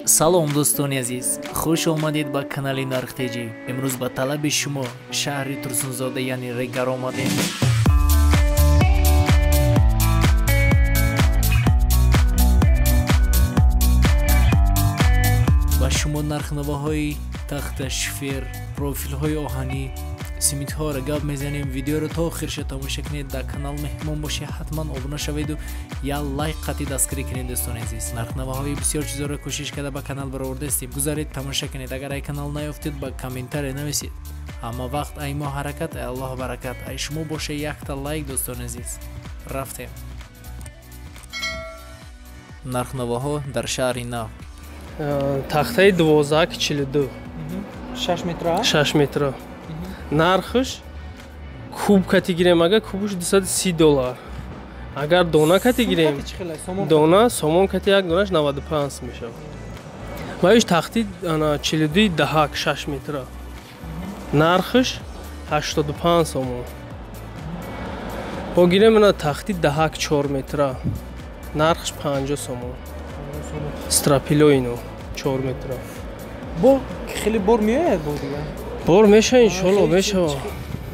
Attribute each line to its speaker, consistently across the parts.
Speaker 1: салом дӯстони азиз, хуш омадед ба канали нархтеҷӣ. имрӯз ба талаби шумо шаҳри турсунзода яъне Регар омадем. ба шумо нархнаваҳои тахта, шифер, профилҳои оҳанӣ, симитҳоро гап мезанем. видеоро то охирша тамошо кунед. дар канал меҳмон бошед, ҳатман обуна шаведу я лайк қати дастгирӣ кунед дӯстони азиз. нархнаваҳои бисёр чизоро кӯшиш карда ба канал баровардастем. гузаред тамошо кунед. агар ай канал наёфтед ба комментария нависед. ҳама вақт ай мо ҳаракат, ай аллоҳ баракат. ай шумо боша якта лайк дӯстони азиз. рафтем. нархнаваҳо дар шаҳри нав.
Speaker 2: тахтаи 12-42 6 метра. нархш куб кати гирем, агар кубуш $230. агар дона кати гирем, дона сомон кати як донаш 95 мешавад. ваиш тахти 42 даҳак 6 метра. нархш 85 сомон. бо гирем ана тахти даҳак 4 метра. нархш 50 сомон. страпилоино 4 метра.
Speaker 3: бо хеле бор меояд бо дига.
Speaker 2: бор меша иншолло мешава.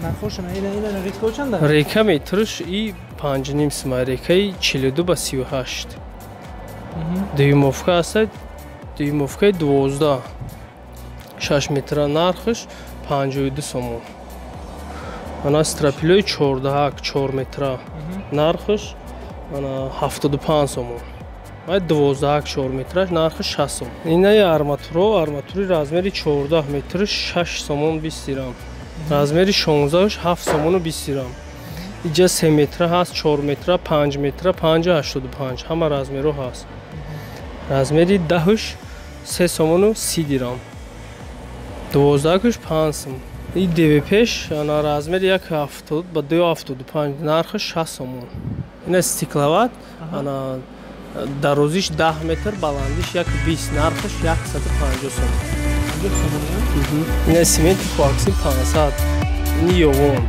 Speaker 3: нархошам ина река чанда?
Speaker 2: Река метрш и 5.5 см, рекаи 42 ба 38. Дюймовка аст, дюймовкаи 12 6 метра. нархш 52 сомон. ана страпилои 4 метра. нархш ана 75 сомон. ай 12-4 метраш нархи 60 сом. Инаи арматури размери 14 метр 6 сомон 20 дирам. размери 16 7 сомон 20 дирам. иҷа 3 метр ҳаст, 4 метр, 5 метр, 5.85. ҳама размеро ҳаст. размери 10 3 сомон 30 дирам. 12 5 сом. и ДВПш ана размери 1.70 ба 2.75. нархи 60 сомон. ина стекловат ана дарозиш 10 метр, баландиш 1.20. нархш 150 сом. ина сементи хуаксин 500. ини ёвон.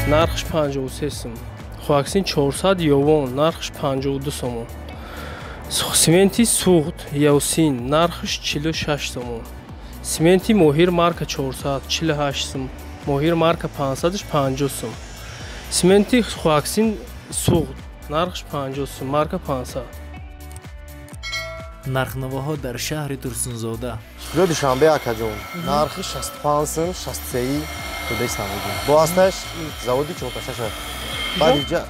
Speaker 2: нархш 53 сом. хуаксин 400 ёвон. нархш 52 сомон. сементи суғд ёсин. нархш 46 сомон. сементи моҳир марка 400 48 сом. моҳир марка 500 50 сом. сементи хуаксин суғд. нархш 50 сом. марка 500.
Speaker 1: нархнаваҳо дар шаҳри турсунзода.
Speaker 4: ё душанбе акаҷон. нархи 65 сом, 63 тудесамагин. бо асташ заводи чорташаш. баъд иҷа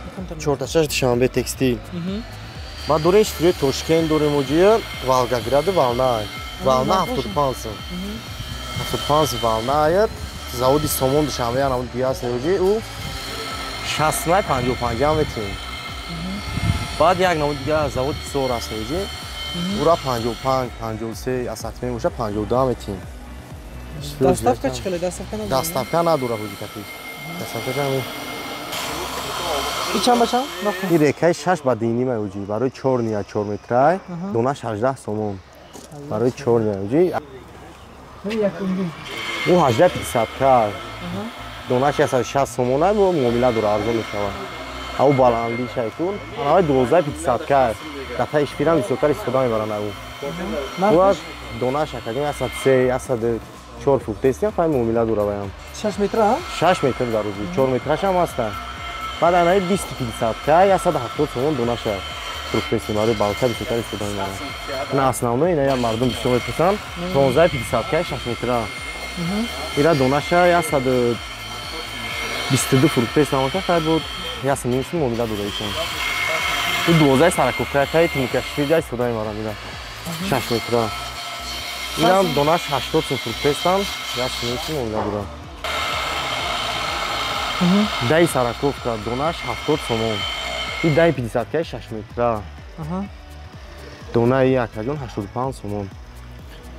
Speaker 4: чорташаш душанбе текстил. ма дорем шифри Тошкент дорем оҷия Волгограду Волна. Волна 75 сом. 75 сом Волна аяд. заводи сомон душанбе ана диас оҷия у 60 55 ам метин. баъд як намо дига завод сор аст оҷия. ура 55 53 асатме боша 52 метин.
Speaker 3: доставка чӣ хеле доставка надора?
Speaker 4: доставка надора ҳуҷикати. доставка ҷами.
Speaker 3: и чанд башам?
Speaker 4: и рекаи 6 ба дини ма уҷи барои 4 ния 4 метрай дона 18 сомон. барои 4 ния уҷи. у 18 кар. дона 660 сомон ай бо муомила дора арзон мешавад. ау баланди шайкун. ана 12 кар. дата ишпирам високар истода мебаранд ау. у дона шакагин асад 3 асад 4 фруктесия фай муомила дора ваям.
Speaker 3: 6 метр а?
Speaker 4: 6 метр дарози 4 метраш ҳам аста. баъд анаи 250 кай 170 сомон донаша фруктесия барои балка високар истода мебаранд. ина основной ина я мардум бисёр мепурсанд 1550 кай 6 метра. ира донаша 122 фруктесия маша фай буд 1.5 сом муомила дора ишон. у 12 сараковка кай тимикашвида истода мебаранд ира 6 метра. инам донаш 80 сом фруктестан 1.5 сом муомила дора. дай сараковка донаш 70 сомон. и дай 50 кай 6 метра. донаи акаҷон 85 сомон.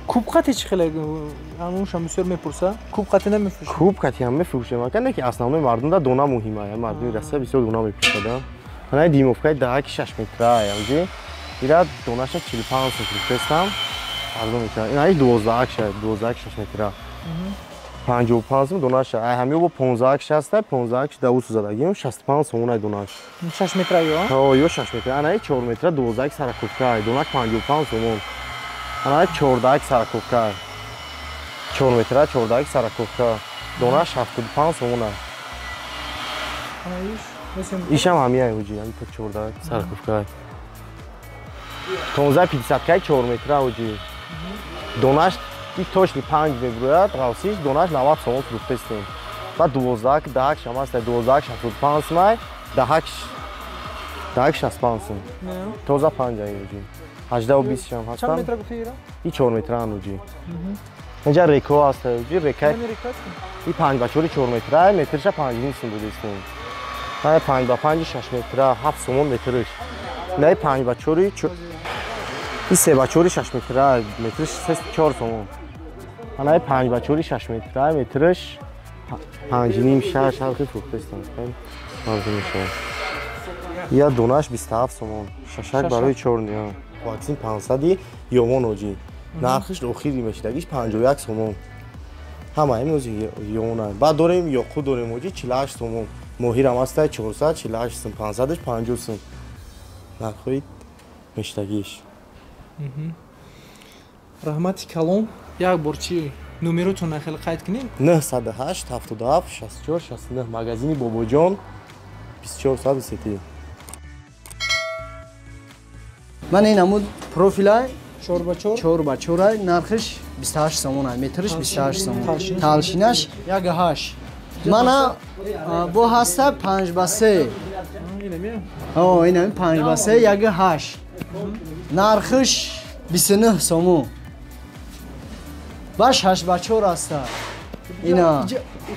Speaker 3: куб қати чӣ хеле ҳамуншам бисёр мепурса? куб қати намефурӯшем?
Speaker 4: куб қати ҳам мефурӯшем. акане ки основной мардум да дона муҳима. мардуми россия бисёр дона мепурсада. ҳанаи димовкаи даҳаки 6 метра ҷи. ира донаша 45 сом фурӯхтестам арзон мешавад. инаи 12 6 метра. 55 сум донаш. Ай ҳамиё бо 15 60, 15 200 задагим 65 сум ай донаш.
Speaker 3: 6 метр ё?
Speaker 4: Ҳо, ё 6 метр. Ана 4 метр 12 саракӯфка ай донак 55 сум. Ана 14 саракӯфка. 4 метр 14 саракӯфка. Донаш 75 сум ай. Ишам ҳамия ҳуҷи, ами то 14 саракӯфка. 1550 кай 4 метр ҳуҷи. Донаш ки точно 5 меброяд, равсиш донаш 90 сом фурӯхтестем. Ва 12 дак шамаст 12 65 сум, дак 65 сум. Тоза 5 ай ҳуҷи. 18 20 шам ҳастам.
Speaker 3: Чанд метр гуфти ира?
Speaker 4: И 4 метр ан ҳуҷи. Инҷа реко аст ҳуҷи, река. И 5 ба 4 4 метр ай, метрша 5 сум будестем. Ай 5 ба 5 6 метр 7 сум метрш. Не 5 ба 4 и 3 ба 4 6 метр ай, метрш 4 сум. Ана 5 ба 4 6 метр ай, метрш 5 6 ҳалқи фурӯхтестем. Мазмун мешавад. Я донаш 27 сум. Шашак барои 4 ниё. Ваксин 500 ёвон ҳуҷи. Нархиш охири мешидагиш 51 сум. Ҳама имрӯзи ёвон ай. Баъд дорем ёқут дорем ҳуҷи 48 сум. Моҳирам астай 400 48 сум, 500 50 сум. Нархои мешидагиш.
Speaker 3: Раҳмати калон. Як бор чи номеротонро хеле қайд кунем?
Speaker 4: 908 77 64 69 магазини Бобоҷон 24
Speaker 5: Ман ин намуд профилай
Speaker 3: 4 ба 4.
Speaker 5: 4 ба 4 нархиш 28 сомон ай, метриш 28 сомон. Талшинаш 1.8. Мана бо ҳаста 5 ба 3. О, ин ҳам 5 ба 3 1.8. Нархиш 29 сомон. Баш 8 ба 4 аста. Ина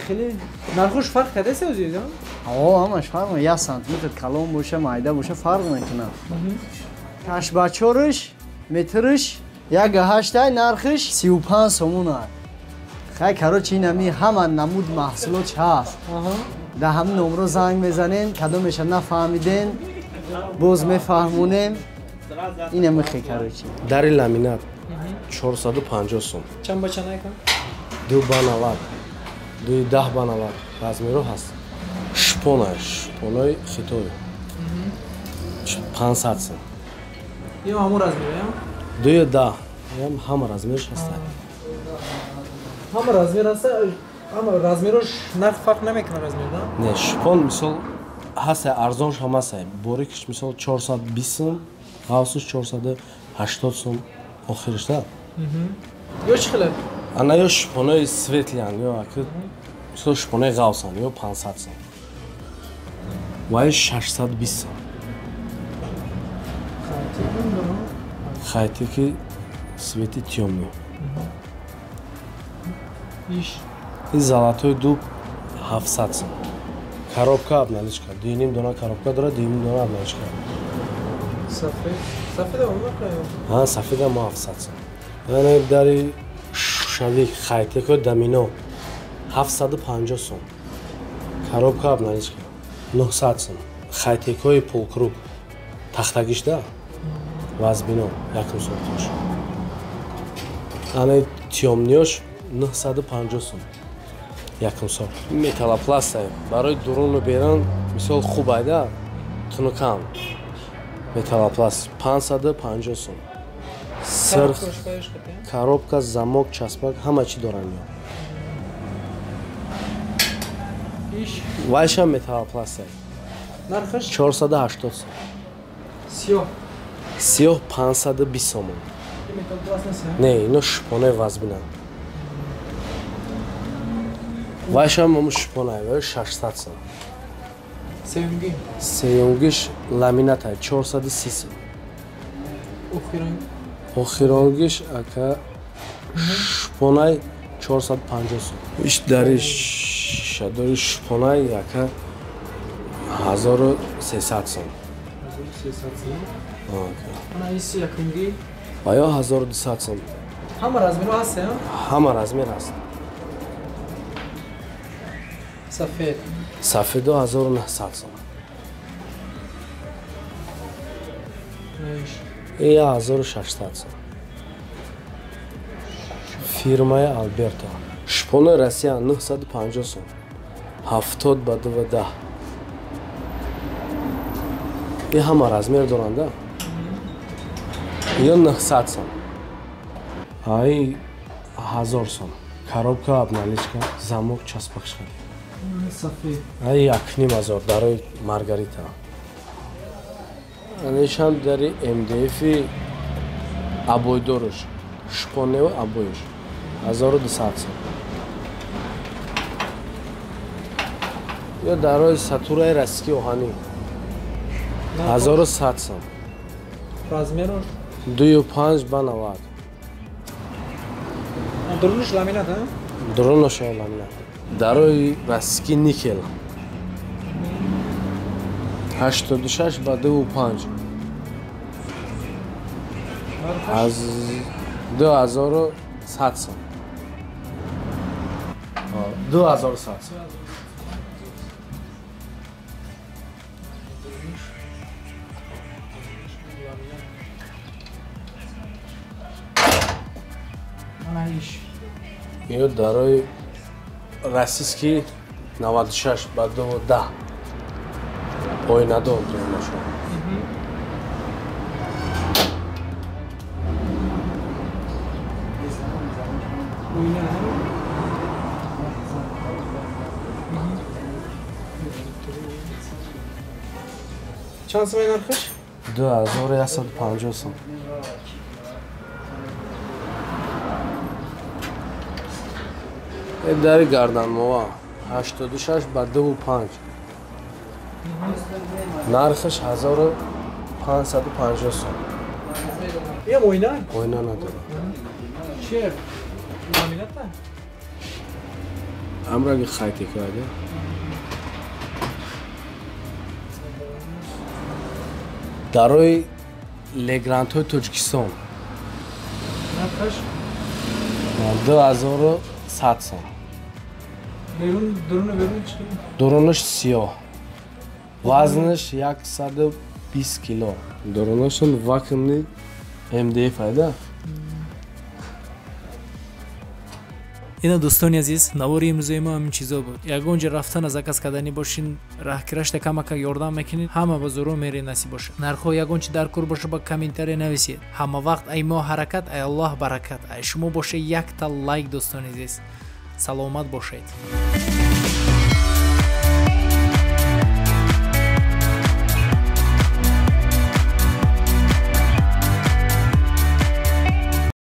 Speaker 3: Хеле нархош фарқ кардааст озиз?
Speaker 5: О, ҳамаш фарқ мекунад. 1 сантиметр калон боша, майда боша фарқ мекунад. 8 ба 4ш метрш 1.8 ай, нархиш 35 сомон ай. Хай короче ин ҳами ҳама намуд маҳсулот ҳаст. Да ҳамин номро занг мезанем, кадомеша нафаҳмиден, боз мефаҳмонем. Ин ҳами хе короче.
Speaker 2: Дари ламинат 450 сум.
Speaker 3: Чанд ба чанд айкам?
Speaker 2: 2 ба 90. 2 10 ба 90. Размеро ҳаст. Шпонаи хитои. 500 сум.
Speaker 3: Ё ҳамон размер ё?
Speaker 2: 2 10. Ям ҳама размерш ҳаст.
Speaker 3: Ҳама размер аст. Ҳама размерош нарх фарқ намекунад размер, да?
Speaker 2: Не, шпон мисол ҳаст арзонш ҳам аст. Борикиш мисол 420 сум, ҳавсуш 480 сум охириш да.
Speaker 3: Ё чӣ хеле?
Speaker 2: Ана ё шпонаи светлиан, ё аки мисол шпонаи ғавсан, ё 500 сум. Вай 620 сум. Хайти ки свети тёмни.
Speaker 3: Иш.
Speaker 2: И золотой дуб 700 сум. Коробка обналичка. 2,5 дона коробка дора, 2,5 дона обналичка.
Speaker 3: Сафед. Сафеда омака ё?
Speaker 2: Ҳа, сафеда мо 700 сум. Яъне дари шавик хайтеко домино 750 сум. Коробка обналичка 900 сум. Хайтекои полкруг тахтагиш да. Вазбино якум сум тош. Ана тёмниёш 950 сум. Якум сум. Металлопласт барои дуруну беран мисол хуб айда тунукам. Металлопласт 550 сум. Сирх, коробка, замок, часпак ҳама чӣ дорам ё.
Speaker 3: Иш.
Speaker 2: Вайша металлопласт.
Speaker 3: Нархаш
Speaker 2: 480 сум.
Speaker 3: сиёҳ.
Speaker 2: Сиёҳ 520 сомон.
Speaker 3: Ин металлопласт нест?
Speaker 2: Не, ино шпонаи вазбинанд. Вайша мо шпонай 600 сум.
Speaker 3: Сеюмги.
Speaker 2: Сеюмгиш ламинатай 430 сум.
Speaker 3: Охиранг.
Speaker 2: Охиронгиш ака шпонай 450 сум. Иш дари шадори шпонай ака 1300 сум.
Speaker 3: 1300 сум.
Speaker 2: Окей.
Speaker 3: Ана иси якунги.
Speaker 2: Ая 1200 сум.
Speaker 3: Ҳама размеро ҳаст, ё?
Speaker 2: Ҳама размер аст.
Speaker 3: Сафед.
Speaker 2: Сафедо 1900 сум.
Speaker 3: Иш.
Speaker 2: Ия 1600 сум. Фирмаи Алберто
Speaker 6: шпони Россия 950 сом. 70 ба 210. این همه размер دارنده. یا 900 сом. ای 1000 сом. коробка обналичка, замок часпахш кард.
Speaker 3: Сафед.
Speaker 6: ай 1500 дарои Маргарита. Анешам дари МДФ абойдорш. Шпонева абойш. 1200 сом. یا дарои сатурай растики оҳанӣ 1100 сом.
Speaker 3: Размерош?
Speaker 6: 25 ба 90.
Speaker 3: Дурунош ламинат, а?
Speaker 6: Дурунош ламинат. Дарои растики никел 86 ба 25. аз 2100 сом. 2100 сом. ё дарои расиски 96 ба 10 ойнадор дурунош.
Speaker 3: Чанд сом нархиш?
Speaker 6: 2150 сом. дари гарданмова 86 ба 25. нархиш 1550 сом.
Speaker 3: Ям ойна?
Speaker 6: ойна надорад.
Speaker 3: Чер? Ламината?
Speaker 6: амраги хайти карда. дарои легрантҳои Тоҷикистон
Speaker 3: Нархиш?
Speaker 6: 2100 сом.
Speaker 3: Дуруни чӣ?
Speaker 6: дурунош сиёҳ. вазнаш 120 кило. дуруношон вакуумни МДФ айда.
Speaker 1: ина дӯстони азиз, навори имрӯзаи мо ҳамин чизо буд. Ягон ҷо рафтан аз заказ кардани бошин, раҳкирашта камака ёрдам мекунед, ҳама ба зуру мере насиб боша. Нархҳо ягон чи дар кор боша ба комментария нависед. Ҳама вақт ай мо ҳаракат, ай Аллоҳ баракат. Ай шумо боша якта лайк дӯстони азиз. Саломат бошед.